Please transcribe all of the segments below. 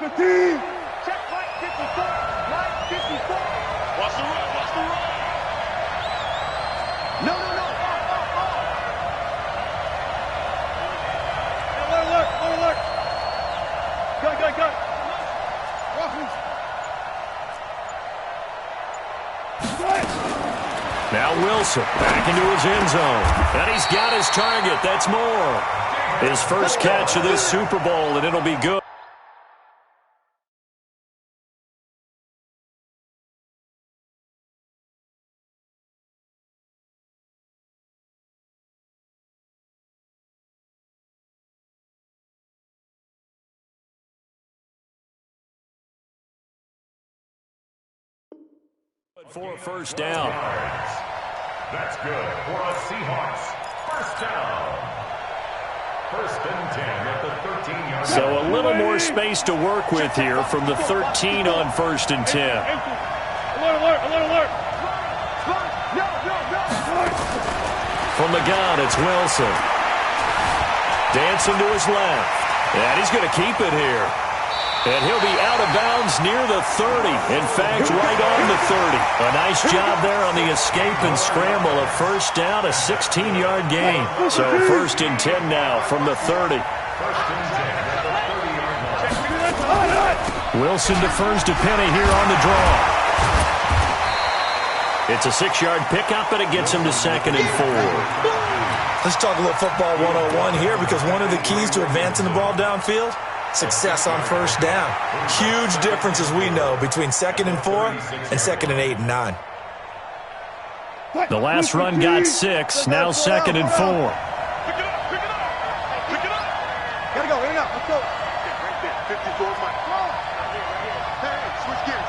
Check right 54. Right 54. Watch the run. Watch the run. No. Alert. Go. Now Wilson back into his end zone. And he's got his target. That's Moore. His first catch of this Super Bowl, and it'll be good. For a first down. That's good for a Seahawks first down. First and 10 at the 13-yard line. So a little more space to work with here from the 13 on first and 10. Alert. From the gun, it's Wilson. Dancing to his left. And he's going to keep it here. And he'll be out of bounds near the 30. In fact, right on the 30. A nice job there on the escape and scramble. A first down, a 16-yard gain. So first and 10 now from the 30. Wilson defers to Penny here on the draw. It's a 6-yard pickup, and it gets him to second and 4. Let's talk a little football 101 here, because one of the keys to advancing the ball downfield, success on first down. Huge difference, as we know, between second and 4 and second and 8 and 9. The last run got 6, now second and 4. Pick it up. Gotta go, in and out. Let's go. Right there. 54 is mine. Hey, switch gears.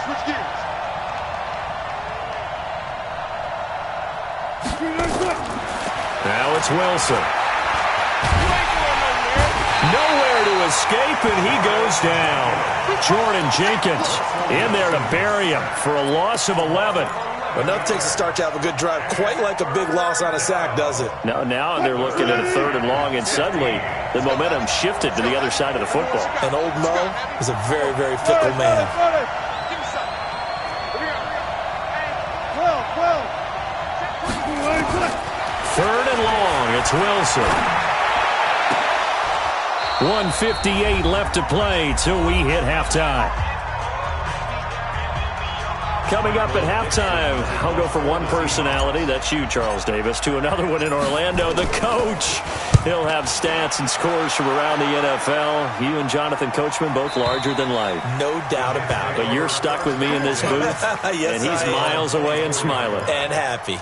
Now it's Wilson. Nowhere to escape, and he goes down. Jordan Jenkins in there to bury him for a loss of 11. Enough takes a start to have a good drive. Quite like a big loss on a sack, does it? Now they're looking at a third and long, and suddenly the momentum shifted to the other side of the football. And old Mo is a very, very fickle man. Third and long, it's Wilson. 1:58 left to play till we hit halftime. Coming up at halftime, I'll go from one personality, that's you, Charles Davis, to another one in Orlando, the coach. He'll have stats and scores from around the NFL. You and Jonathan Coachman, both larger than life. No doubt about it. But you're stuck with me in this booth, yes, and he's miles away and smiling. And happy.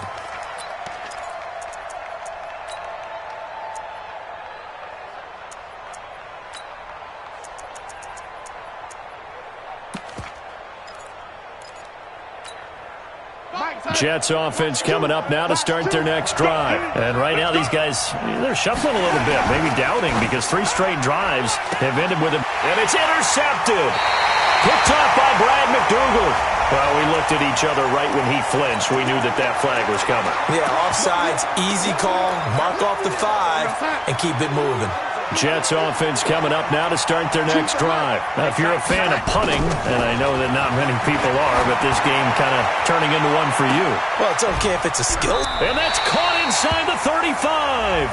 Jets offense coming up now to start their next drive. And right now these guys, they're shuffling a little bit, maybe doubting, because 3 straight drives have ended with a... And it's intercepted. Picked off by Brad McDougal. Well, we looked at each other right when he flinched. We knew that flag was coming. Yeah, offsides, easy call, mark off the 5, and keep it moving. Jets offense coming up now to start their next drive. Now, if you're a fan of punting, and I know that not many people are, but this game kind of turning into one for you. Well, it's okay if it's a skill. And that's caught inside the 35.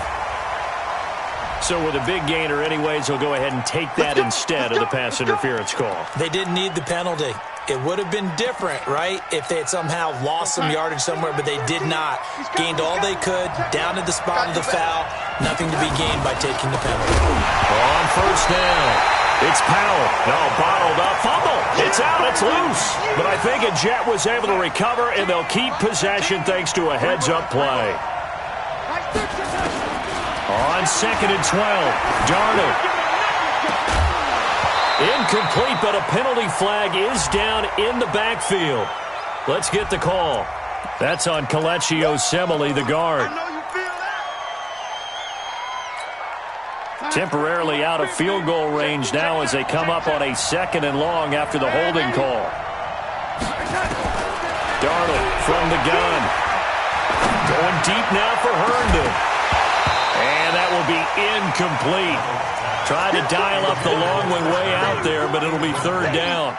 So with a big gainer anyways, he'll go ahead and take that instead of the pass interference call. They didn't need the penalty. It would have been different, right, if they had somehow lost some yardage somewhere, but they did not. Gained all they could, down to the spot of the foul. Nothing to be gained by taking the penalty. On first down, it's Powell. No, bottled up, fumble. It's out, it's loose. But I think a Jet was able to recover, and they'll keep possession thanks to a heads-up play. On second and 12, Darnold. Incomplete, but a penalty flag is down in the backfield. Let's get the call. That's on Kelechi Osemele, the guard. Temporarily out of field goal range now as they come up on a second and long after the holding call. Darnold from the gun. Going deep now for Herndon. And that will be incomplete. Tried to dial up the long one way out there, but it'll be third down.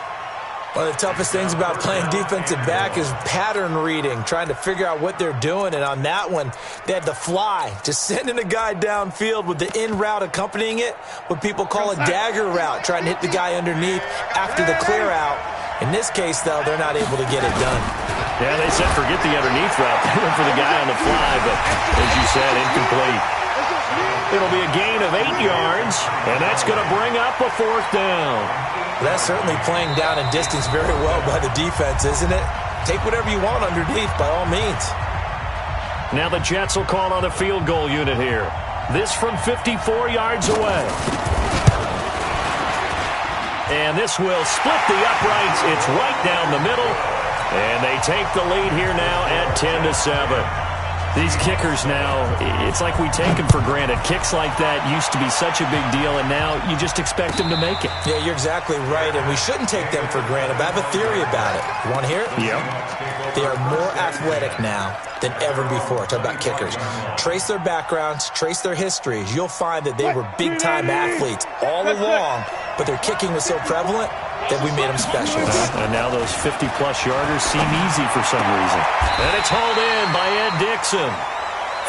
One of the toughest things about playing defensive back is pattern reading, trying to figure out what they're doing. And on that one, they had the fly, just sending a guy downfield with the in route accompanying it, what people call a dagger route, trying to hit the guy underneath after the clear out. In this case, though, they're not able to get it done. Yeah, they said forget the underneath route. They went for the guy on the fly, but as you said, incomplete. It'll be a gain of 8 yards, and that's going to bring up a fourth down. That's certainly playing down and distance very well by the defense, isn't it? Take whatever you want underneath, by all means. Now the Jets will call on a field goal unit here. This from 54 yards away. And this will split the uprights. It's right down the middle. And they take the lead here now at 10-7. These kickers now, it's like we take them for granted. Kicks like that used to be such a big deal, and now you just expect them to make it. Yeah, you're exactly right, and we shouldn't take them for granted, but I have a theory about it. You want to hear it? Yep. They are more athletic now than ever before. Talk about kickers. Trace their backgrounds, trace their histories. You'll find that they were big-time athletes all along, but their kicking was so prevalent that we made them special. And now those 50-plus yarders seem easy for some reason. And it's hauled in by Ed Dixon.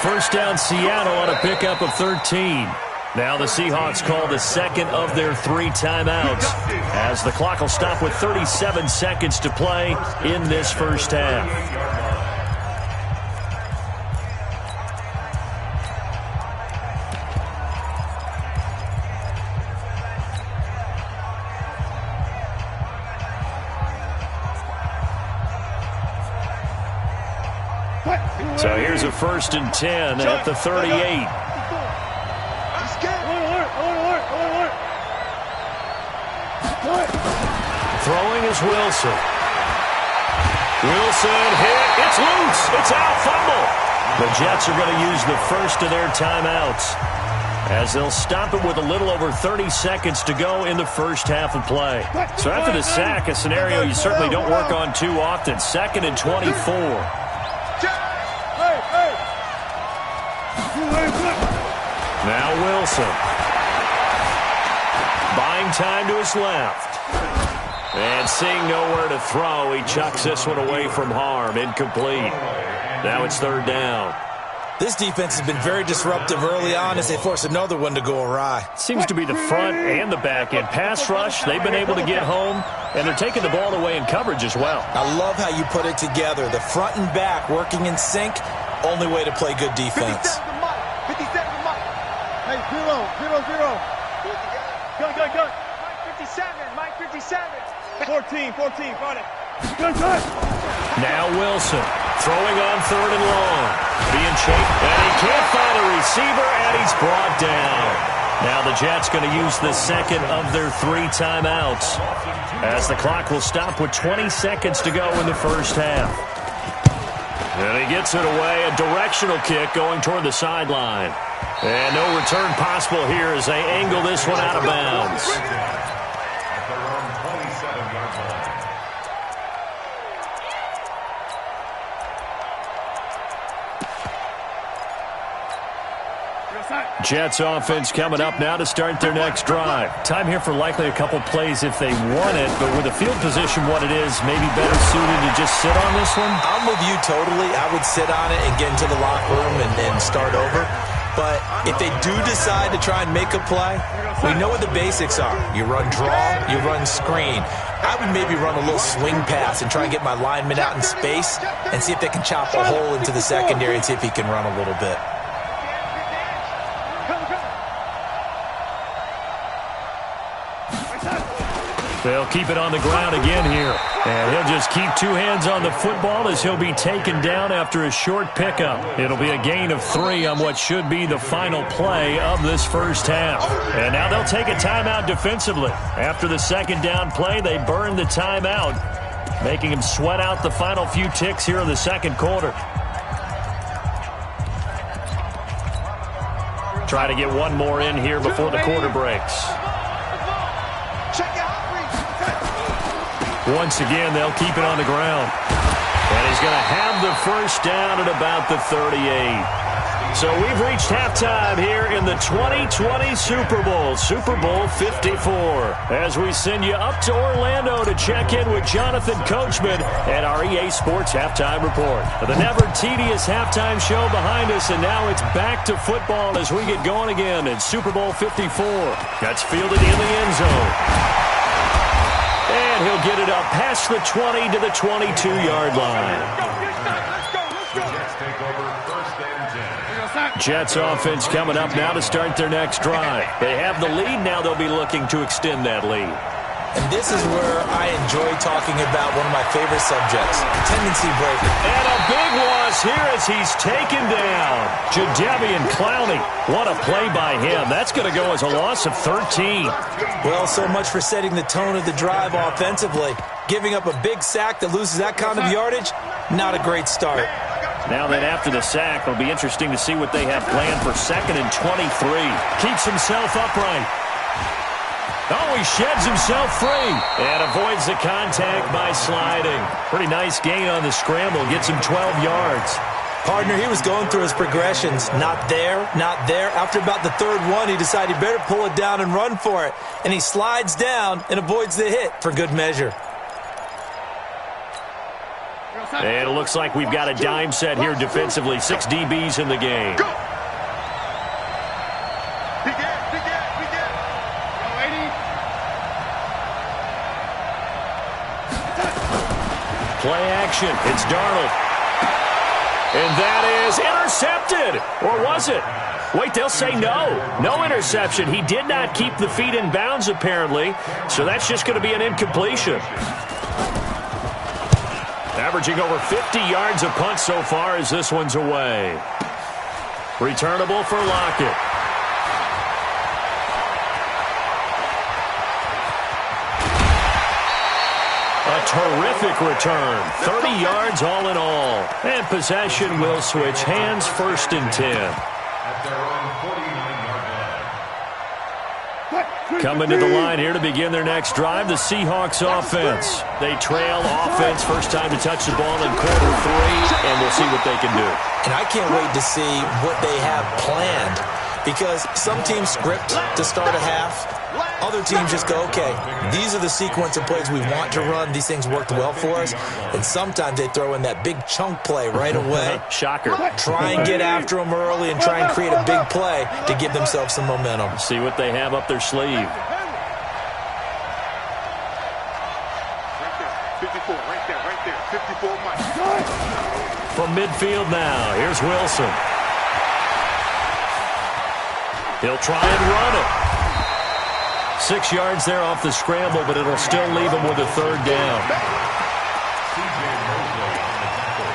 First down, Seattle on a pickup of 13. Now the Seahawks call the second of their 3 timeouts as the clock will stop with 37 seconds to play in this first half. So here's a 1st and 10 at the 38. Throwing is Wilson. Wilson hit. It's loose. It's out. Fumble. The Jets are going to use the first of their timeouts as they'll stop it with a little over 30 seconds to go in the first half of play. So after the sack, a scenario you certainly don't work on too often. 2nd and 24. Now Wilson. Buying time to his left. And seeing nowhere to throw, he chucks this one away from harm. Incomplete. Now it's 3rd down. This defense has been very disruptive early on as they force another one to go awry. Seems to be the front and the back end. Pass rush, they've been able to get home, and they're taking the ball away in coverage as well. I love how you put it together. The front and back working in sync, only way to play good defense. 57 to Mike. Hey, 0-0-0. Gun. Mike 57, Mike 57. 14, got it. Gun. Now Wilson throwing on 3rd and long. Being chased, and he can't find a receiver, and he's brought down. Now the Jets going to use the second of their 3 timeouts as the clock will stop with 20 seconds to go in the first half. And he gets it away, a directional kick going toward the sideline. And no return possible here as they angle this one out of bounds. Jets offense coming up now to start their next drive. Time here for likely a couple plays if they want it, but with the field position what it is, maybe better suited to just sit on this one? I'm with you totally. I would sit on it and get into the locker room and start over. But if they do decide to try and make a play, we know what the basics are. You run draw, you run screen. I would maybe run a little swing pass and try and get my lineman out in space and see if they can chop a hole into the secondary and see if he can run a little bit. They'll keep it on the ground again here. And he'll just keep 2 hands on the football as he'll be taken down after a short pickup. It'll be a gain of 3 on what should be the final play of this first half. And now they'll take a timeout defensively. After the 2nd down play, they burn the timeout, making him sweat out the final few ticks here in the 2nd quarter. Try to get one more in here before the quarter breaks. Once again, they'll keep it on the ground. And his He's going to have the first down at about the 38. So we've reached halftime here in the 2020 Super Bowl, Super Bowl 54. As we send you up to Orlando to check in with Jonathan Coachman at our EA Sports Halftime Report. The never tedious halftime show behind us, and now it's back to football as we get going again in Super Bowl 54. That's fielded in the end zone. And he'll get it up past the 20 to the 22-yard line. Jets offense coming up now to start their next drive. They have the lead. Now they'll be looking to extend that lead. And this is where I enjoy talking about one of my favorite subjects, tendency breaker. And a big loss here as he's taken down. Jadeveon Clowney. What a play by him. That's going to go as a loss of 13. Well, so much for setting the tone of the drive offensively. Giving up a big sack that loses that kind of yardage, not a great start. Now then, after the sack, it'll be interesting to see what they have planned for 2nd and 23. Keeps himself upright. Oh, he sheds himself free and avoids the contact by sliding. Pretty nice gain on the scramble. Gets him 12 yards. Partner, he was going through his progressions. Not there, not there. After about the third one, he decided he better pull it down and run for it. And he slides down and avoids the hit for good measure. And it looks like we've got a dime set here defensively. 6 DBs in the game. Go. Begin. Play action. It's Darnold. And that is intercepted. Or was it? Wait, they'll say no. No interception. He did not keep the feet in bounds, apparently. So that's just going to be an incompletion. Averaging over 50 yards a punt so far as this one's away. Returnable for Lockett. A terrific return. 30 yards all in all. And possession will switch hands, 1st and 10. At their own 49-yard line. Coming to the line here to begin their next drive, the Seahawks offense. They trail offense, first time to touch the ball in quarter 3, and we'll see what they can do. And I can't wait to see what they have planned, because some teams script to start a half. Other teams just go, okay, these are the sequence of plays we want to run. These things worked well for us. And sometimes they throw in that big chunk play right away. Shocker. Try and get after them early and try and create a big play to give themselves some momentum. See what they have up their sleeve. Right there. 54, Mike. From midfield now, here's Wilson. He'll try and run it. 6 yards there off the scramble, but it'll still leave him with a 3rd down. C.J. Mosley on the tackle.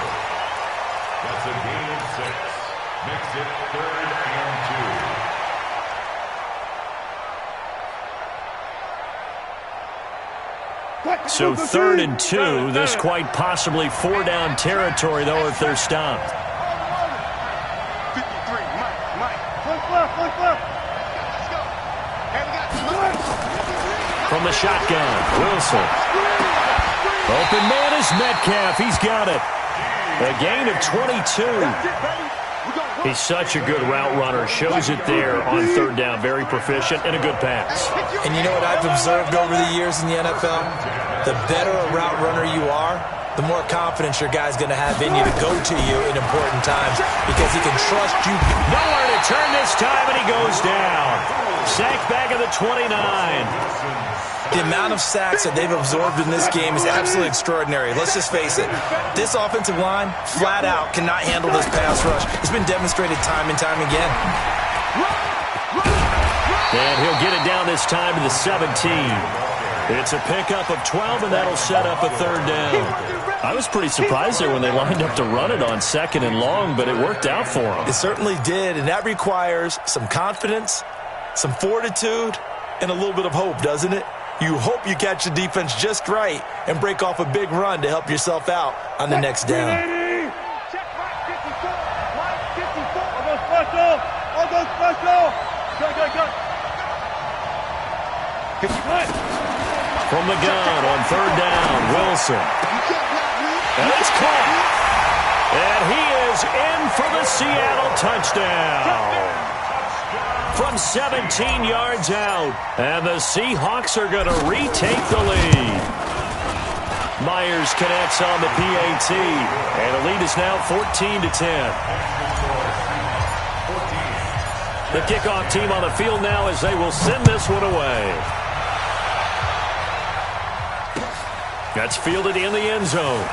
That's a gain of 6. Makes it 3rd and 2. So 3rd and 2. This quite possibly 4-down territory, though, if they're stopped. 53, Mike. Look left. From the shotgun, Wilson. Open man is Metcalf. He's got it. A gain of 22. He's such a good route runner. Shows it there on 3rd down. Very proficient and a good pass. And you know what I've observed over the years in the NFL? The better a route runner you are, the more confidence your guy's going to have in you to go to you in important times, because he can trust you. Nowhere to turn this time, and he goes down. Sack back at the 29. The amount of sacks that they've absorbed in this game is absolutely extraordinary. Let's just face it. This offensive line, flat out, cannot handle this pass rush. It's been demonstrated time and time again. And he'll get it down this time to the 17. It's a pickup of 12, and that'll set up a 3rd down. I was pretty surprised there when they lined up to run it on 2nd and long, but it worked out for them. It certainly did, and that requires some confidence, some fortitude, and a little bit of hope, doesn't it? You hope you catch the defense just right and break off a big run to help yourself out on the next down. Check Mike 54. Mike 54. I'll go special. Good. From the gun on 3rd down, Wilson. And it's caught. goes in for the Seattle touchdown. From 17 yards out, and the Seahawks are going to retake the lead. Myers connects on the PAT, and the lead is now 14-10. The kickoff team on the field now as they will send this one away. That's fielded in the end zone.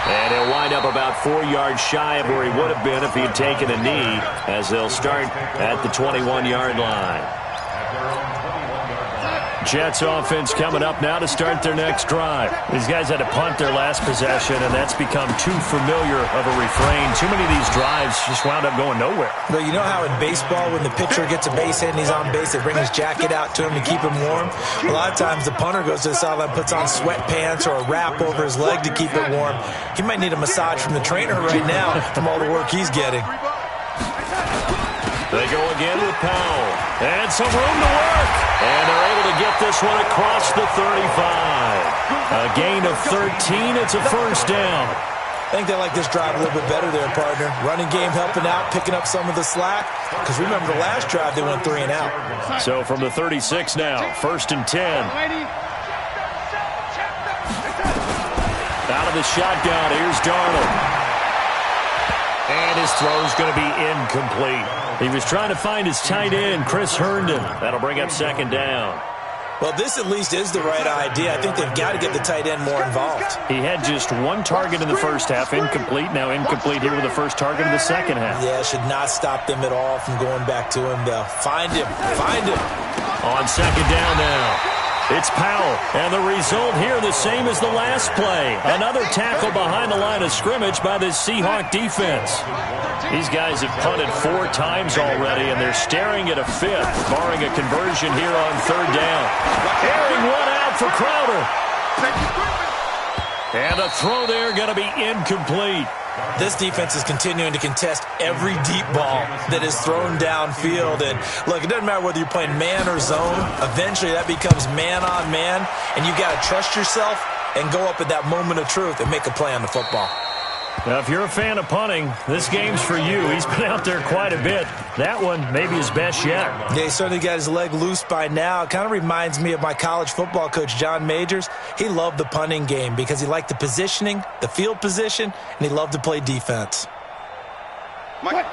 And he'll wind up about 4 yards shy of where he would have been if he had taken a knee, as they'll start at the 21-yard line. Jets offense coming up now to start their next drive. These guys had to punt their last possession, and that's become too familiar of a refrain. Too many of these drives just wound up going nowhere. Well, you know how in baseball, when the pitcher gets a base hit and he's on base, they bring his jacket out to him to keep him warm? A lot of times the punter goes to the sideline, puts on sweatpants or a wrap over his leg to keep it warm. He might need a massage from the trainer right now from all the work he's getting. They go again with Powell. And some room to work. And they're able to get this one across the 35. A gain of 13. It's a first down. I think they like this drive a little bit better there, partner. Running game helping out, picking up some of the slack. Because remember, the last drive they went 3 and out. So from the 36 now, first and 10. Out of the shotgun, here's Darnold. And his throw's going to be incomplete. He was trying to find his tight end, Chris Herndon. That'll bring up second down. Well, this at least is the right idea. I think they've got to get the tight end more involved. He had just one target in the first half, incomplete. Now incomplete here with the first target of the second half. Yeah, it should not stop them at all from going back to him, though. Find him. Find him. On second down now. It's Powell, and the result here the same as the last play. Another tackle behind the line of scrimmage by the Seahawk defense. These guys have punted 4 times already, and they're staring at a 5th, barring a conversion here on third down. Airing one out for Crowder. And the throw there going to be incomplete. This defense is continuing to contest every deep ball that is thrown downfield. And, look, it doesn't matter whether you're playing man or zone. Eventually that becomes man-on-man, and you got to trust yourself and go up at that moment of truth and make a play on the football. Now, if you're a fan of punting, this game's for you. He's been out there quite a bit. That one, maybe his best yet. Yeah, he certainly got his leg loose by now. It kind of reminds me of my college football coach, John Majors. He loved the punting game because he liked the positioning, the field position, and he loved to play defense.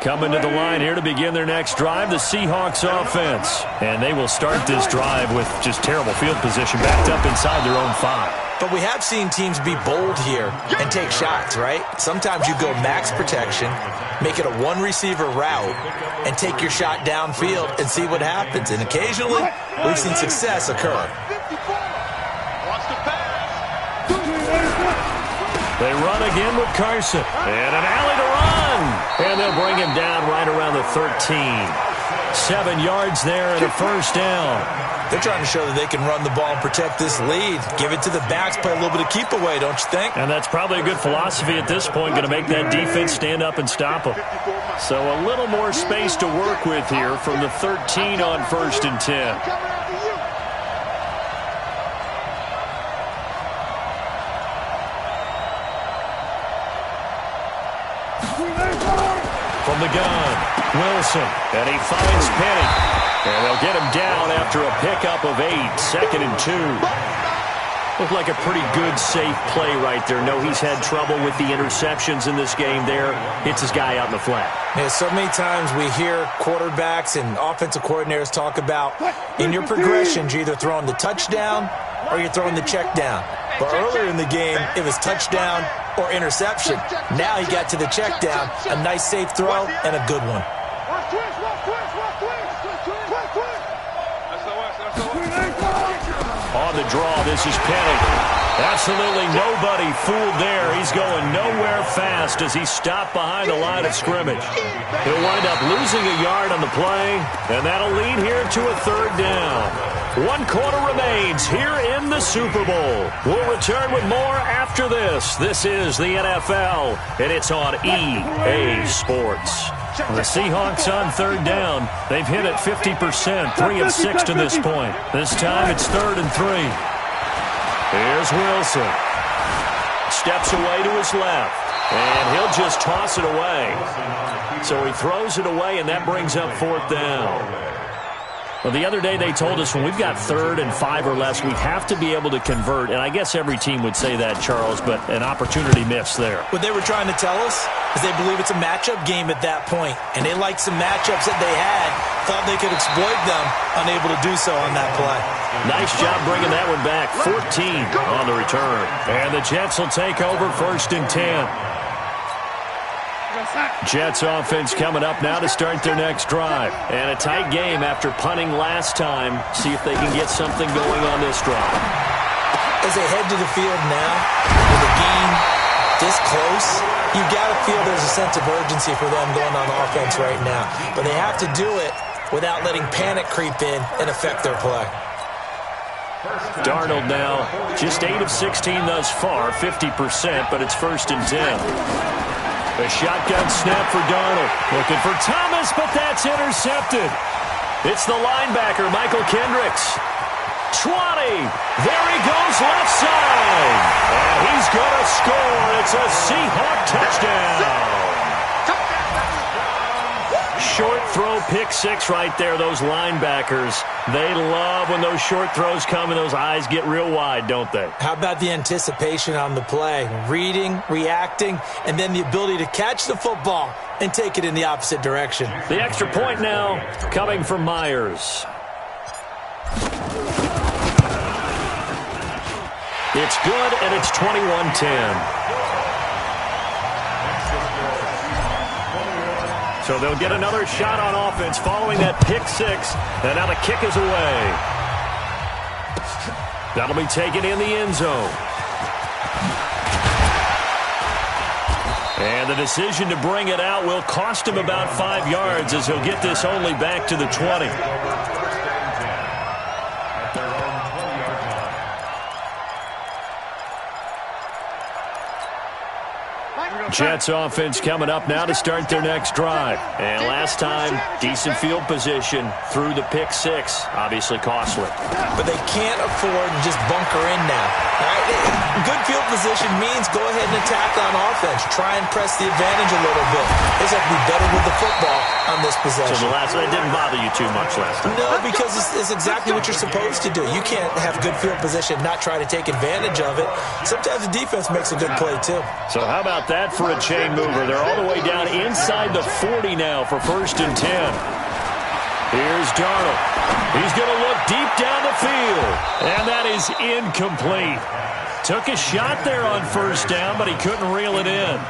Coming to the line here to begin their next drive, the Seahawks offense. And they will start this drive with just terrible field position backed up inside their own 5. But we have seen teams be bold here and take shots, right? Sometimes you go max protection, make it a one-receiver route, and take your shot downfield and see what happens. And occasionally, we've seen success occur. They run again with Carson. And an alley to run. And they'll bring him down right around the 13. 7 yards there and a first down. They're trying to show that they can run the ball and protect this lead. Give it to the backs, play a little bit of keep away, don't you think? And that's probably a good philosophy at this point, going to make that defense stand up and stop them. So a little more space to work with here from the 13 on first and 10. From the gun, Wilson, and he finds Penny. And they'll get him down after a pickup of 8, 2nd and 2. Looked like a pretty good, safe play right there. No, he's had trouble with the interceptions in this game there. Hits his guy out in the flat. Yeah, so many times we hear quarterbacks and offensive coordinators talk about in your progressions, you're either throwing the touchdown or you're throwing the check down. But earlier in the game, it was touchdown or interception. Now he got to the check down, a nice safe throw and a good one. On the draw, this is Penny. Absolutely nobody fooled there. He's going nowhere fast as he stopped behind the line of scrimmage. He'll wind up losing a yard on the play, and that'll lead here to a third down. 1 quarter remains here in the Super Bowl. We'll return with more after this. This is the NFL, and it's on EA Sports. The Seahawks on third down. They've hit it 50%, 3 of 6 to this point. This time it's 3rd and 3. Here's Wilson. steps away to his left. And he'll just toss it away. So he throws it away, and that brings up 4th down. Well, the other day they told us when we've got 3rd and 5 or less, we have to be able to convert. And I guess every team would say that, Charles, but an opportunity missed there. What they were trying to tell us is they believe it's a matchup game at that point. And they liked some matchups that they had, thought they could exploit them, unable to do so on that play. Nice job bringing that one back. 14 on the return. And the Jets will take over 1st and 10. Jets offense coming up now to start their next drive. And a tight game after punting last time. See if they can get something going on this drive. As they head to the field now, with a game this close, you've got to feel there's a sense of urgency for them going on offense right now. But they have to do it without letting panic creep in and affect their play. Darnold now just 8 of 16 thus far, 50%, but it's 1st and 10. A shotgun snap for Darnold. Looking for Thomas, but that's intercepted. It's the linebacker, Michael Kendricks. 20. There he goes left side. And he's going to score. It's a Seahawk touchdown. Short throw, pick 6 right there. Those linebackers, they love when those short throws come and those eyes get real wide, don't they? How about the anticipation on the play? Reading, reacting, and then the ability to catch the football and take it in the opposite direction. The extra point now coming from Myers. It's good, and it's 21-10. So they'll get another shot on offense following that pick 6. And now the kick is away. That'll be taken in the end zone. And the decision to bring it out will cost him about 5 yards as he'll get this only back to the 20. Jets offense coming up now to start their next drive. And last time, decent field position through the pick 6. Obviously costly. But they can't afford to just bunker in now. All right? Good field position means go ahead and attack on offense. Try and press the advantage a little bit. They just have to be better with the football on this possession. So it didn't bother you too much last time. No, because it's exactly what you're supposed to do. You can't have good field position, not try to take advantage of it. Sometimes the defense makes a good play, too. So how about that for a chain mover? They're all the way down inside the 40 now for 1st and 10. Here's Darnold. He's going to look deep down the field. And that is incomplete. Took a shot there on 1st down, but he couldn't reel it in.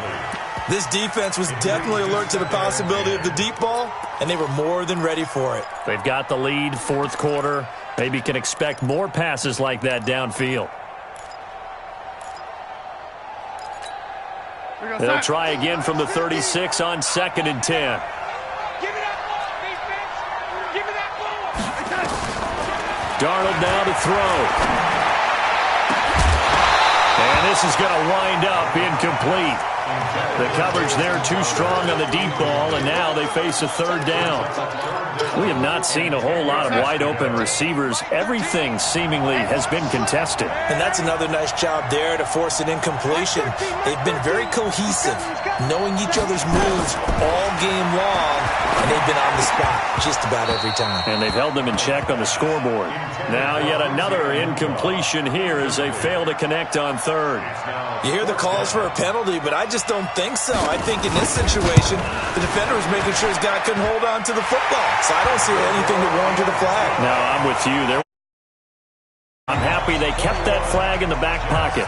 This defense was definitely alert to the possibility of the deep ball, and they were more than ready for it. They've got the lead, 4th quarter. Maybe can expect more passes like that downfield. They'll try again from the 36 on 2nd and 10. Give me that ball, defense! Give me that ball! Darnold now to throw. And this is going to wind up incomplete. The coverage there too strong on the deep ball, and now they face a 3rd down. We have not seen a whole lot of wide-open receivers. Everything seemingly has been contested. And that's another nice job there to force an incompletion. They've been very cohesive, knowing each other's moves all game long, and they've been on the spot just about every time. And they've held them in check on the scoreboard. Now yet another incompletion here as they fail to connect on 3rd. You hear the calls for a penalty, but I just don't think so. I think in this situation, the defender was making sure his guy couldn't hold on to the football. So I don't see anything to warrant the flag. No, I'm with you. I'm happy they kept that flag in the back pocket.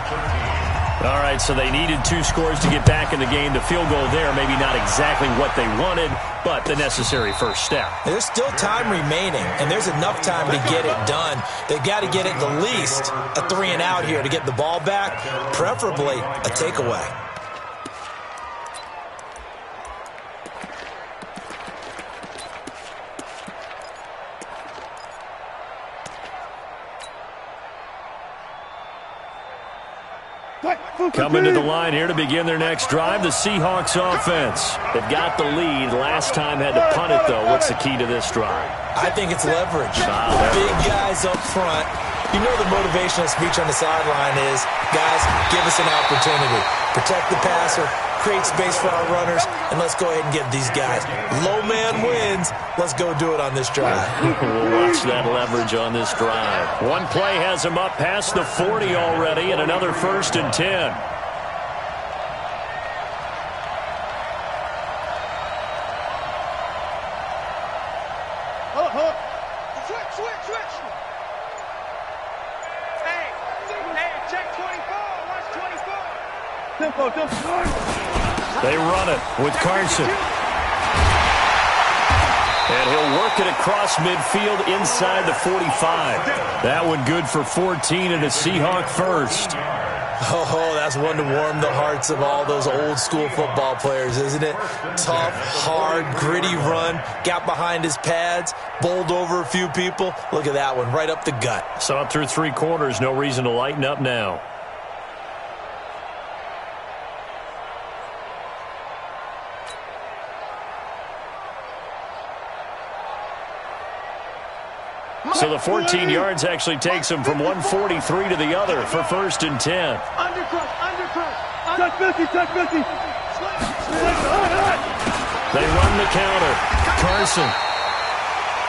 All right, so they needed 2 scores to get back in the game. The field goal there, maybe not exactly what they wanted, but the necessary first step. There's still time remaining, and there's enough time to get it done. They've got to get at the least a 3-and-out here to get the ball back, preferably a takeaway. Coming to the line here to begin their next drive, the Seahawks offense. They've got the lead. Last time had to punt it, though. What's the key to this drive? I think it's leverage. Big guys up front, You know the motivational speech on the sideline is, guys, give us an opportunity. Protect the passer, create space for our runners, and let's go ahead and get these guys. Low man wins. Let's go do it on this drive. We'll watch that leverage on this drive. One play has him up past the 40 already, and another 1st and 10. Switch. Hey, check 24. Watch 24. Tempo. They run it with Carson. And he'll work it across midfield inside the 45. That one good for 14 and a Seahawk first. Oh, that's one to warm the hearts of all those old school football players, isn't it? Tough, hard, gritty run. Got behind his pads, bowled over a few people. Look at that one, right up the gut. Saw it through 3 quarters. No reason to lighten up now. So the 14 yards actually takes him from 143 to the other for 1st and 10. Undercross. Touch 50. They run the counter. Carson.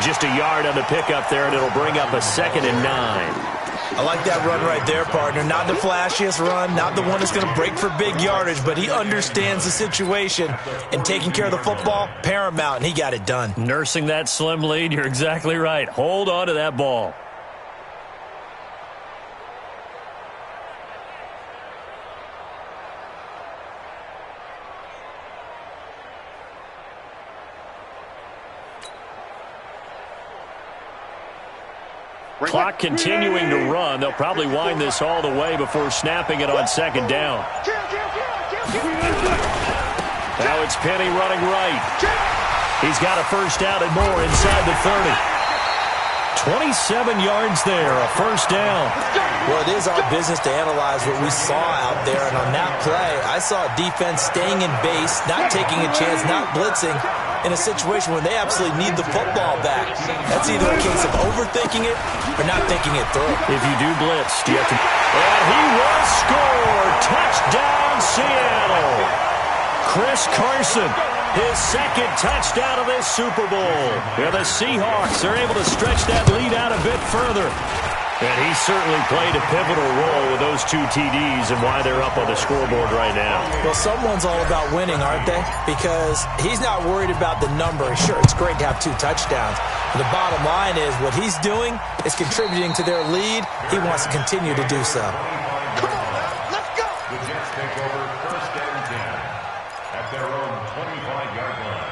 Just a yard on the pickup there, and it'll bring up a 2nd and 9. I like that run right there, partner. Not the flashiest run, not the one that's going to break for big yardage, but he understands the situation, and taking care of the football, paramount, and he got it done. Nursing that slim lead, you're exactly right. Hold on to that ball. Clock continuing to run. They'll probably wind this all the way before snapping it on 2nd down. Now it's Penny running right. He's got a 1st down and more inside the 30. 27 yards there, a 1st down. Well, it is our business to analyze what we saw out there, and on that play, I saw defense staying in base, not taking a chance, not blitzing, in a situation where they absolutely need the football back. That's either a case of overthinking it or not thinking it through. If you do blitz, you have to... And he will score! Touchdown, Seattle! Chris Carson, his 2nd touchdown of this Super Bowl. Yeah, the Seahawks are able to stretch that lead out a bit further. And he certainly played a pivotal role with those 2 TDs and why they're up on the scoreboard right now. Well, someone's all about winning, aren't they? Because he's not worried about the number. Sure, it's great to have 2 touchdowns. But the bottom line is what he's doing is contributing to their lead. He wants to continue to do so. Come on, let's go. The Jets take over 1st and 10 at their own 25-yard line.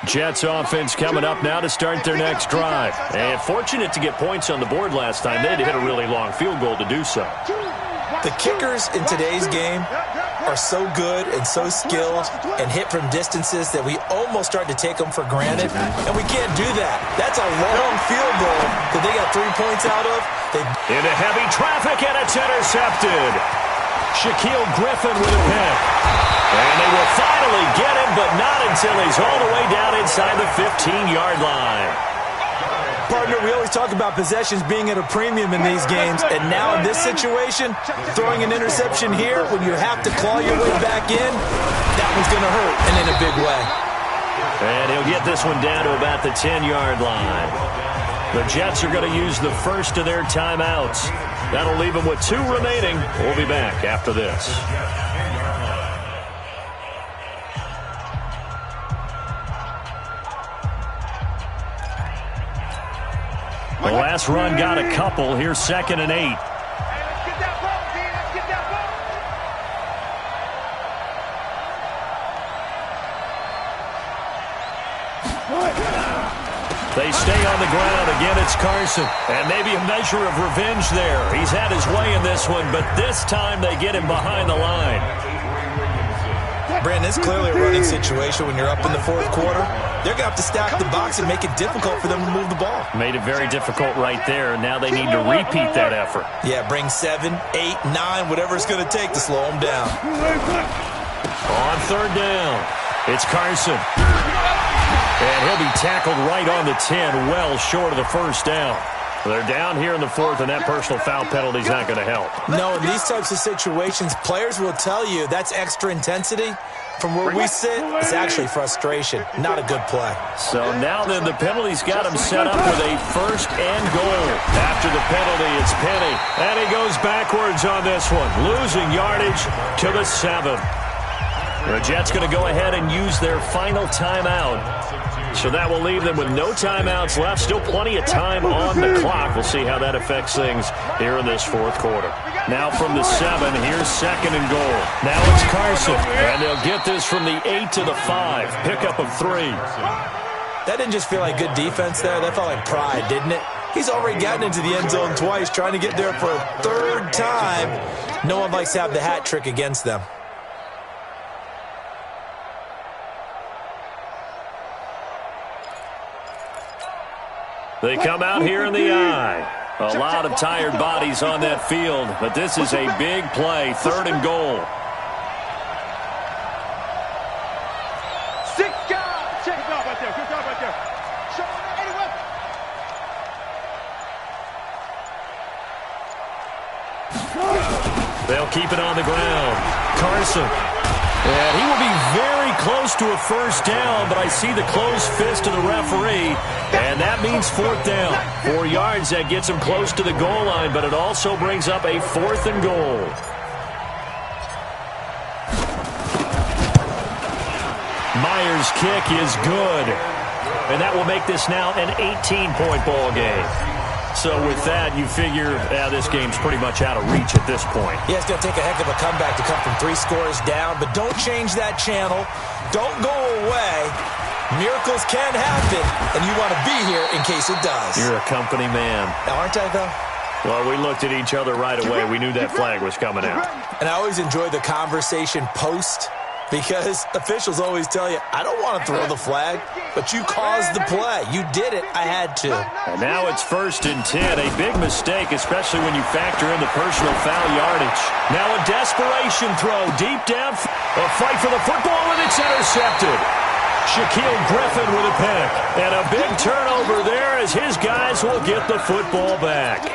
Jets offense coming up now to start their next drive. And fortunate to get points on the board last time. They had to hit a really long field goal to do so. The kickers in today's game are so good and so skilled and hit from distances that we almost start to take them for granted, and we can't do that. That's a long field goal that they got 3 points out of. Into heavy traffic, and it's intercepted. Shaquille Griffin with a pick. And they will finally get him, but not until he's all the way down inside the 15-yard line. Partner, we always talk about possessions being at a premium in these games, and now in this situation, throwing an interception here when you have to claw your way back in, that one's going to hurt, and in a big way. And he'll get this one down to about the 10-yard line. The Jets are going to use the first of their timeouts. That'll leave them with 2 remaining. We'll be back after this. The last run got a couple. Here's 2nd and 8. Hey, let's get that ball, D. Let's get that ball. They stay on the ground. Again, it's Carson. And maybe a measure of revenge there. He's had his way in this one, but this time they get him behind the line. Brandon, it's clearly a running situation when you're up in the 4th quarter. They're going to have to stack the box and make it difficult for them to move the ball. Made it very difficult right there. Now they need to repeat that effort. Yeah, bring 7, 8, 9, whatever it's going to take to slow them down. On 3rd down, it's Carson. And he'll be tackled right on the 10, well short of the 1st down. They're down here in the fourth, and that personal foul penalty is not going to help. No, in these types of situations, players will tell you that's extra intensity. From where we sit, it's actually frustration, not a good play. So now then, the penalty's got him set up with a first and goal. After the penalty, it's Penny. And he goes backwards on this one, losing yardage to the 7. The Jets going to go ahead and use their final timeout. So that will leave them with no timeouts left. Still plenty of time on the clock. We'll see how that affects things here in this fourth quarter. Now from the 7, here's second and goal. Now it's Carson. And they'll get this from the 8 to the 5. Pickup of 3. That didn't just feel like good defense there. That felt like pride, didn't it? He's already gotten into the end zone twice, trying to get there for a third time. No one likes to have the hat trick against them. They come out here in the eye. A lot of tired bodies on that field, but this is a big play, third and goal. Six guys. Check it out right there. Good job right there. Show it anyway. They'll keep it on the ground. Carson. And he will be very close to a first down, but I see the closed fist of the referee, and that means fourth down. 4 yards, that gets him close to the goal line, but it also brings up a fourth and goal. Myers' kick is good, and that will make this now an 18-point ball game. So with that, you figure this game's pretty much out of reach at this point. Yeah, it's going to take a heck of a comeback to come from 3 scores down, but don't change that channel. Don't go away. Miracles can happen, and you want to be here in case it does. You're a company man. Aren't I, though? Well, we looked at each other right away. We knew that flag was coming out. And I always enjoy the conversation post, because officials always tell you, I don't want to throw the flag, but you caused the play. You did it. I had to. And now it's 1st and 10. A big mistake, especially when you factor in the personal foul yardage. Now a desperation throw deep down. A fight for the football, and it's intercepted. Shaquille Griffin with a pick. And a big turnover there as his guys will get the football back.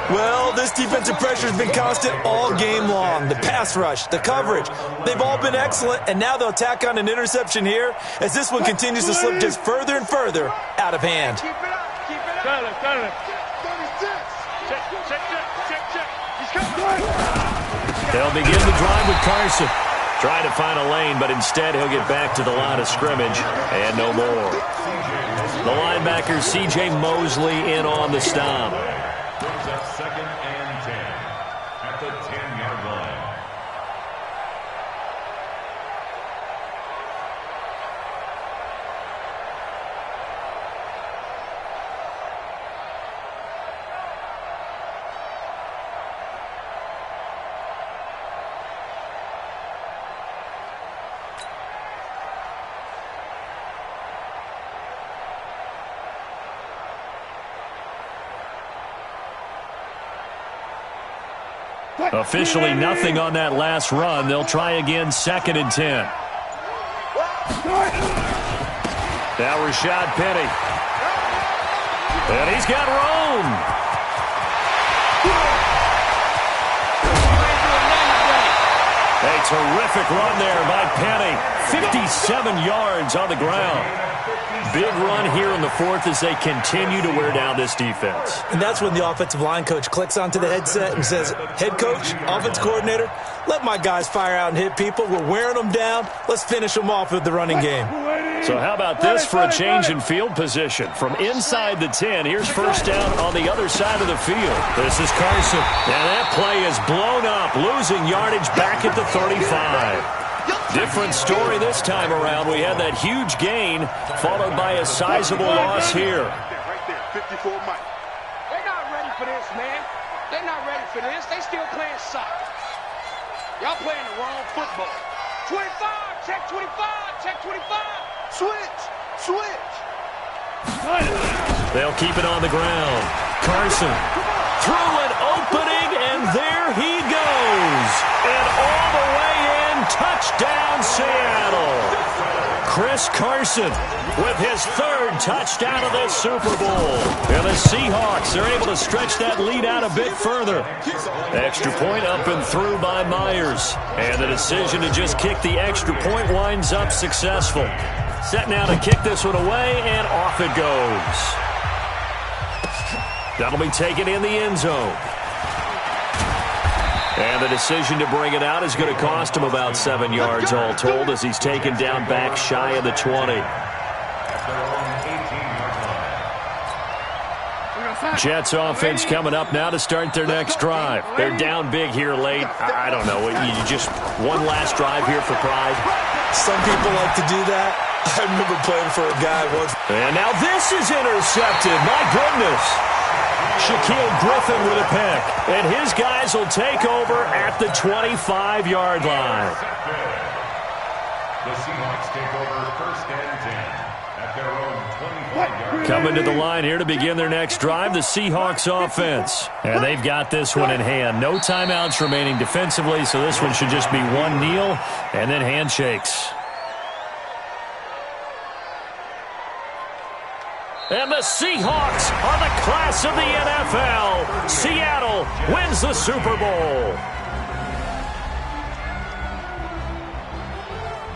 Well, this defensive pressure has been constant all game long. The pass rush, the coverage, they've all been excellent, and now they'll tack on an interception here as this one continues to slip just further and further out of hand. Keep it up. Keep it up. They'll begin the drive with Carson. Trying to find a lane, but instead he'll get back to the line of scrimmage and no more. The linebacker, C.J. Mosley, in on the stop. Brings up 2nd and 10 at the 10-yard line. Officially nothing on that last run. They'll try again, 2nd and 10. Now Rashad Penny. And he's got room. A terrific run there by Penny. 57 yards on the ground. Big run here in the fourth as they continue to wear down this defense. And that's when the offensive line coach clicks onto the headset and says, head coach, offense coordinator, let my guys fire out and hit people. We're wearing them down. Let's finish them off with the running game. So how about this for a change in field position? From inside the 10, here's first down on the other side of the field. This is Carson. And that play is blown up, losing yardage back at the 35. Different story this time around. We had that huge gain, followed by a sizable loss here. Right there, 54 Mike. They're not ready for this, man. They're not ready for this. They still playing soccer. Y'all playing the wrong football. 25, check 25, check 25. Switch, switch. They'll keep it on the ground. Carson through an opening, and there he goes. And all the way in, touchdown Seattle. Chris Carson with his third touchdown of this Super Bowl. And the Seahawks are able to stretch that lead out a bit further. Extra point up and through by Myers. And the decision to just kick the extra point winds up successful. Set now to kick this one away, and off it goes. That'll be taken in the end zone. And the decision to bring it out is going to cost him about 7 yards all told as he's taken down back shy of the 20. Jets offense coming up now to start their next drive. They're down big here late. I don't know. You just one last drive here for pride. Some people like to do that. I remember playing for a guy once. And now this is intercepted. My goodness. Shaquille Griffin with a pick. And his guys will take over at the 25-yard line. The Seahawks take over first and 10 at their own 25-yard line. Coming to the line here to begin their next drive, the Seahawks offense. And they've got this one in hand. No timeouts remaining defensively, so this one should just be one kneel and then handshakes. And the Seahawks are the class of the NFL. Seattle wins the Super Bowl.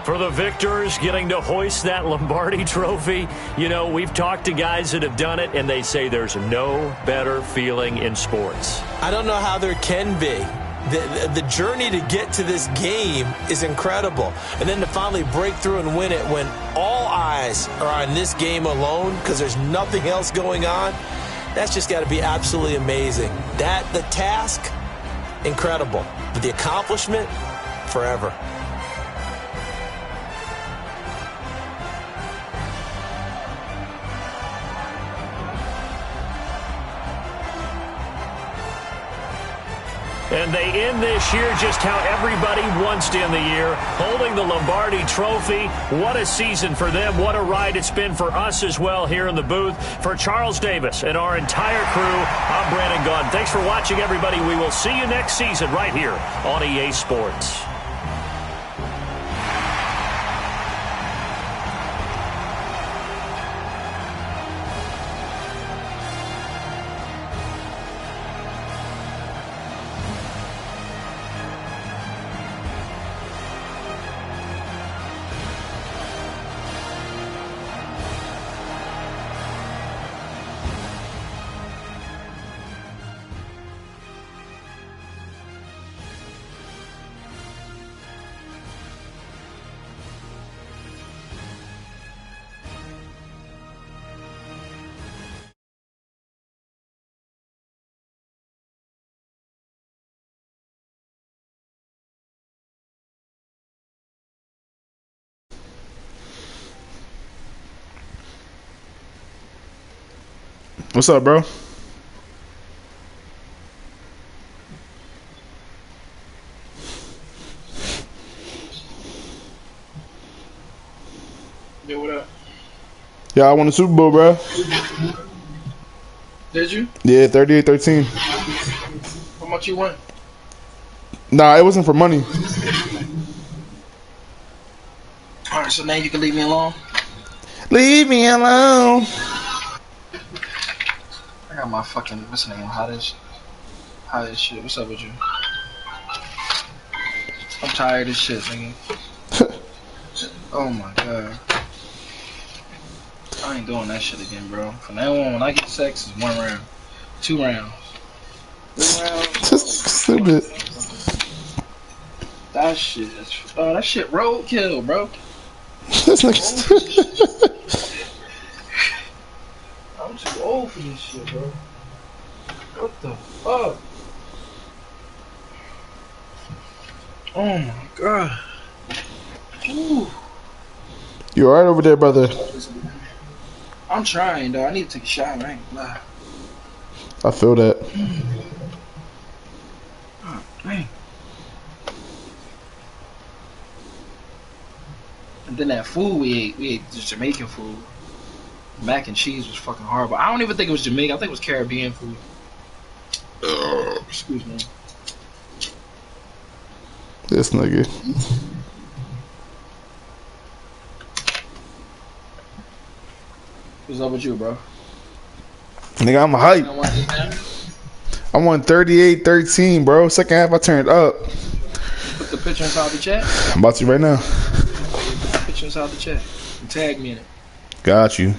For the victors, getting to hoist that Lombardi trophy, you know, we've talked to guys that have done it, and they say there's no better feeling in sports. I don't know how there can be. The journey to get to this game is incredible. And then to finally break through and win it when all eyes are on this game alone because there's nothing else going on, that's just got to be absolutely amazing. The task, incredible. But the accomplishment, forever. And they end this year just how everybody wants to end the year, holding the Lombardi trophy. What a season for them. What a ride it's been for us as well here in the booth. For Charles Davis and our entire crew, I'm Brandon Gunn. Thanks for watching, everybody. We will see you next season right here on EA Sports. What's up, bro? Yeah, what up? Yeah, I won the Super Bowl, bro. Did you? Yeah, 38-13. How much you won? Nah, it wasn't for money. Alright, so now you can leave me alone? Leave me alone. I got my fucking, what's the name, hottest shit. What's up with you? I'm tired of shit, nigga. Oh my god. I ain't doing that shit again, bro. From now on, when I get sex, it's 1 round. 2 rounds. 3 rounds. Just stupid. That shit roadkill, bro. This nigga stupid. I'm too old for this shit, bro. What the fuck? Oh my god. Ooh. You alright over there, brother? I'm trying, though. I need to take a shower. I ain't gonna lie. I feel that. Oh, dang. And then that food we ate just Jamaican food. Mac and cheese was fucking horrible. I don't even think it was Jamaican. I think it was Caribbean food. Excuse me. This nigga. What's up with you, bro? Nigga, I'm hype. I won 38-13, bro. Second half, I turned up. Put the picture inside the chat. I'm about to right now. Put the picture inside the chat. And tag me in it. Got you.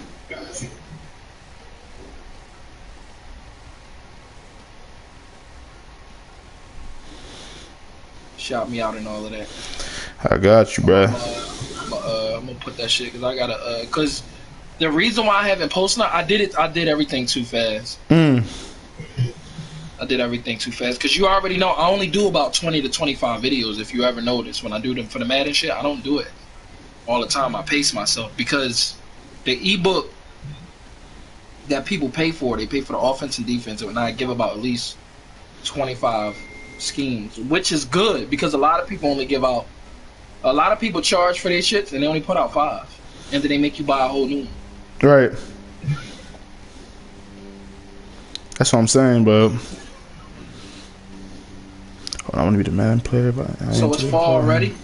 Shout me out and all of that. I got you, bro. I'm gonna put that shit because I gotta. Because the reason why I haven't posted, I did everything too fast. I did everything too fast because you already know I only do about 20 to 25 videos. If you ever notice, when I do them for the Madden shit, I don't do it all the time. I pace myself because the ebook that people pay for, they pay for the offense and defense, and I give about at least 25 schemes, which is good because a lot of people only give out. A lot of people charge for their shits and they only put out 5, and then they make you buy a whole new one. Right. That's what I'm saying, bro. I want to be the Madden player, but so it's fall already.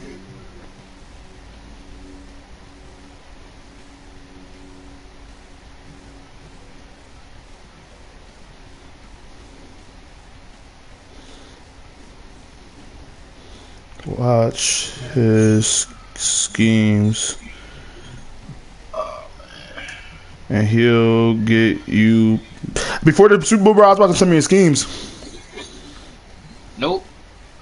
Watch his schemes, and he'll get you. Before the Super Bowl, bro, I was about to send me his schemes. Nope.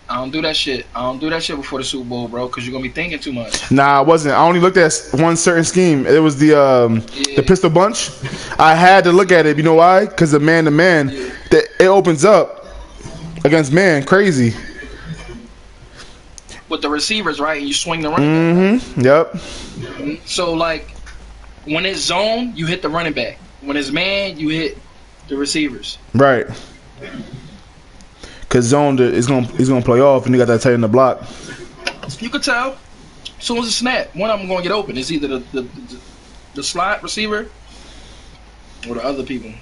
I don't do that shit. I don't do that shit before the Super Bowl, bro, because you're going to be thinking too much. Nah, I wasn't. I only looked at one certain scheme. It was the pistol bunch. I had to look at it. You know why? Because the man-to-man, it opens up against man. Crazy. With the receivers, right? And you swing the running back. Yep. So, like, when it's zone, you hit the running back. When it's man, you hit the receivers. Right. Cause zone is gonna play off, and you got that tight in the block. You could tell. As soon as it snap, one of them gonna get open. It's either the slot receiver or the other people.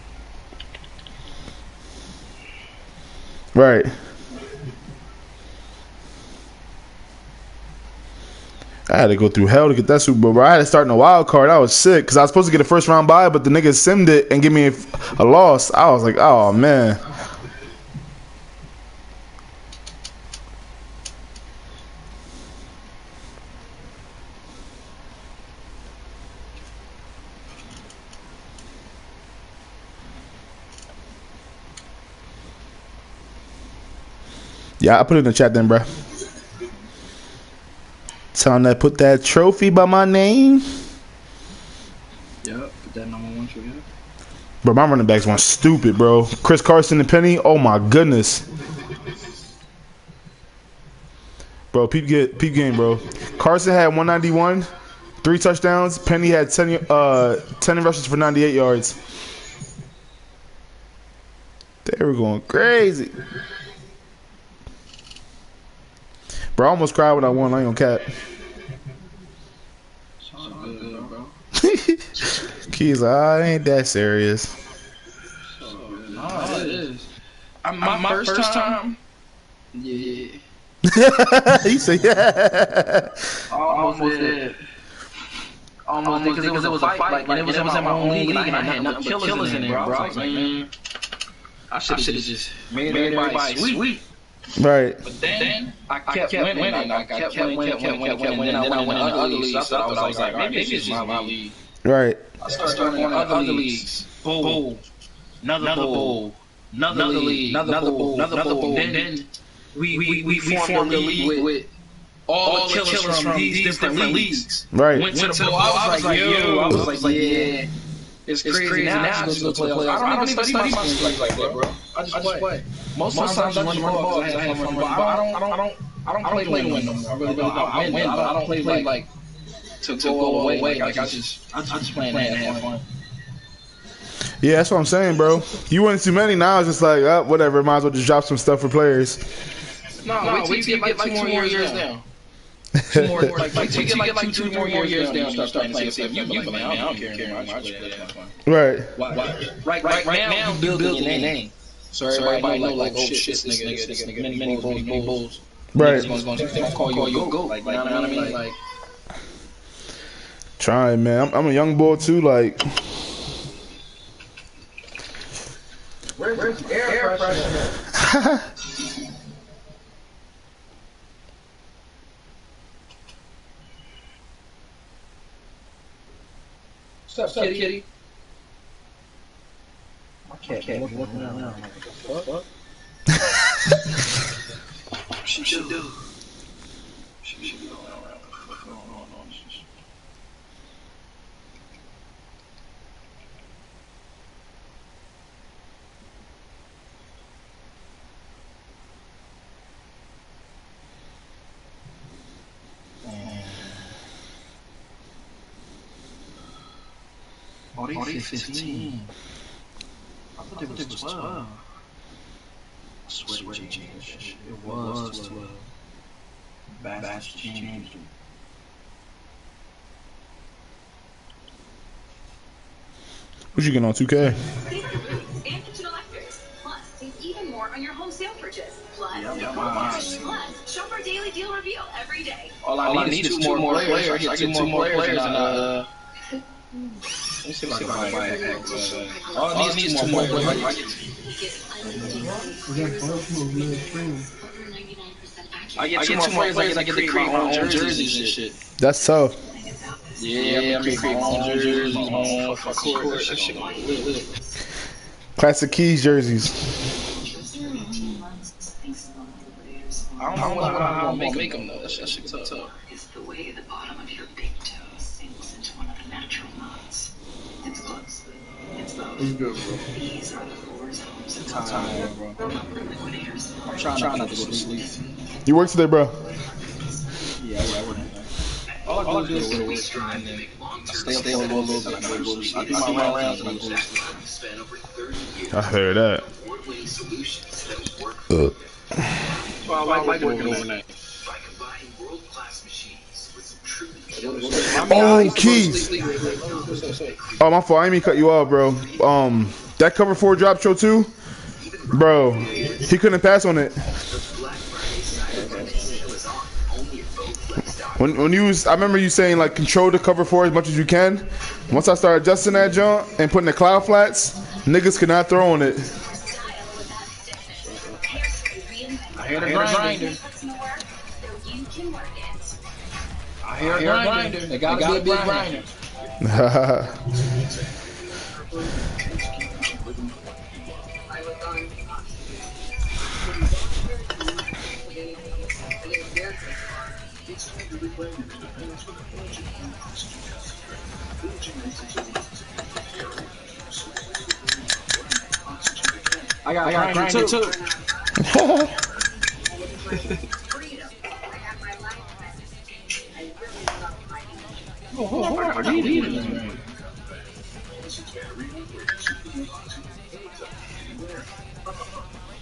Right. I had to go through hell to get that Super Bowl, bro. I had to start in a wild card. I was sick because I was supposed to get a first round bye, but the nigga simmed it and give me a loss. I was like, oh man. Yeah, I put it in the chat then, bro. Telling that put that trophy by my name. Yep, put that number 1 trophy. Bro, my running backs went stupid, bro. Chris Carson and Penny. Oh my goodness. Bro, peep game, bro. Carson had 191, 3 touchdowns. Penny had 10 rushes for 98 yards. They were going crazy. Bro, I almost cried when I won. I ain't gonna cap. Keys like, oh, it ain't that serious. No, it is. My first time. Yeah. You say yeah. Almost did. Almost did because it was a fight. Like, it was in my own league, and I had nothing but killers in it, bro. I was like, man, I should have just made everybody sweet. Right. But then I kept winning. I kept winning. And then I went in other leagues. So I was like, maybe it's just my league. Right. I started going in other leagues. Bowl. Another bowl. Another league. Another bowl. Then we formed a league with all the killers from these different leagues. Right. Went to the bowl. I was like, yeah. It's crazy. Now I just go to the playoffs. I don't even study my stuff like that, bro. I just play. Most times I just run the ball because I have fun. But I don't play to win no more. I really don't. I win, but I don't play like to go away. Like I just play and have fun. Yeah, that's what I'm saying, bro. You win too many now. It's just like, whatever. Might as well just drop some stuff for players. No, wait till you get like 2 more years down. 2 more, like till you get like 2 more years down, you start playing. See if you like, man, I don't care anymore. I just play that fun. Right. Right now, you building your name. So everybody know, like, oh shit, this nigga, many bulls. Right. Niggas gonna call you a goat. Like, you know what I mean? Like, trying, man. I'm a young boy too. Like, Where's the air freshener? What's up, kitty? My cat looking around like, what the fuck? She should do. She should be going around. What's going on? Oh, they 15. I thought it was 12. I swear to Jesus, it was 12. Bastards changed it. What you getting on 2K? And kitchen electrics. Plus, save even more on your home sale purchase. Plus, shop our daily deal reveal every day. All I need is two more players. I get two more players and let me see if I can buy it. All I need is two more players. I get two more players. I get to create my own jerseys and shit. That's tough. Yeah, I'm gonna create my own jerseys, my own court. That shit gonna be lit. Classic Keys jerseys. I don't know how to make them though. That shit tough. It's the way the bottom of your big toe sinks into one of the natural knots. It's close. It's both. It's good, bro. These are the four zones of Time, bro. liquidators. I'm trying not to go to sleep. You work today, bro? Yeah, I work. All I do is work. Stay up a little bit. I do my rounds and I go to sleep. I heard that. So I like working overnight. Oh, Keys. Oh, my fault. I didn't mean to cut you off, bro. That cover 4 drop show too, bro. He couldn't pass on it. When you was, I remember you saying like control the cover 4 as much as you can. Once I started adjusting that jump and putting the cloud flats, niggas could not throw on it. I hear the grinder. I hear a grinder. They gotta be a grinder. I got a grinder too. What are you eating?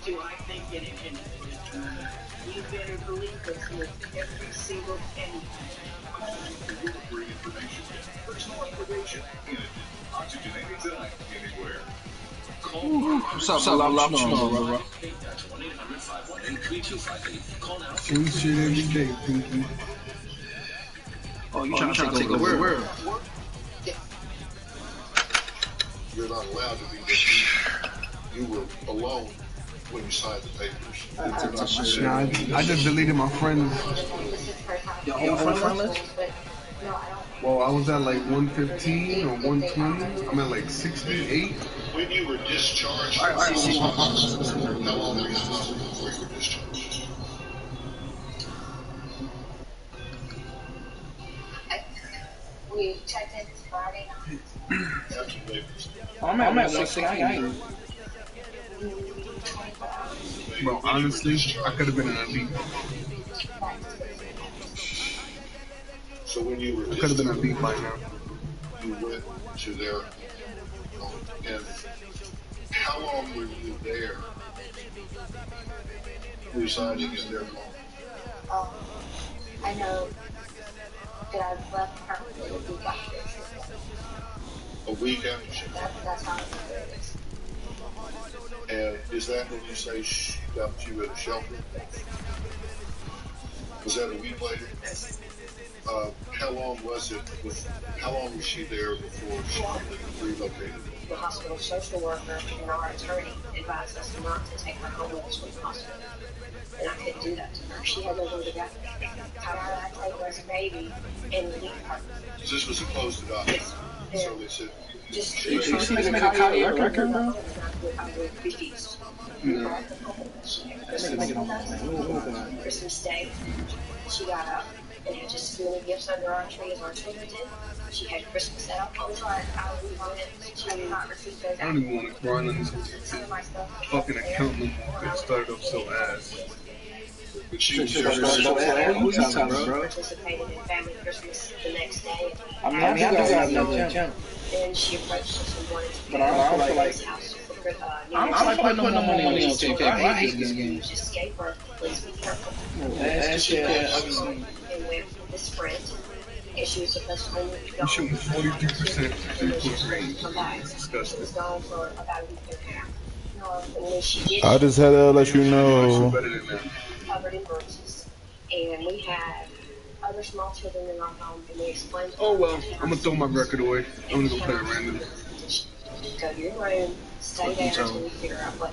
Do I think it can? You better believe it's worth every single penny. What's up, bro? Same shit every day, people. Oh, you trying to take over the world? You're not allowed to be defeated. You were alone when you signed the papers. Nah, I just deleted my friends. Your whole friend list? Well, I was at like 115 or 120. I'm at like 68. When you were discharged, how long were you out before you were discharged? We checked in this Friday night. I'm at 68. Bro, honestly, I could have been an elite. So when you were I could have been an elite by now. you went to their and how long were you there residing in their home? I know that I've left permanently a week after. A week after she That's how it is. And is that when you say she dumped you at a shelter? Was that a week later? How long was it? How long was she there before she relocated? The hospital social worker and our attorney advised us not to take her home with us from the hospital. And I couldn't do that to her. She had nowhere to go. How did I take her as a baby and leave her? This was supposed to die. So they said. Just You see make a cardiac record, bro? I would refuse. Christmas Day, she got up and had just as many gifts under our tree as our children did. She had Christmas out all the time. She did not receive those. I don't even want to cry on this fucking account no more. It started off so ass. But she was participated in family Christmas the next day. I mean, I got another account. Then she approached us and wanted to But I don't feel like his house. I'm not putting no more money on TK. I hate this game. Just gave her, please be careful. Last year, And went for the sprint. And she was supposed to only go. You're shooting 43% three-point range. It's disgusting. Was gone for about a week and a half. And when she did, I just had to let you You're know. better than that. covered in bruises. And we had other small children in our home, and we explained to Oh them well, that I'm gonna throw my record away. I'm gonna go play random. go to your room, stay there until we figure out what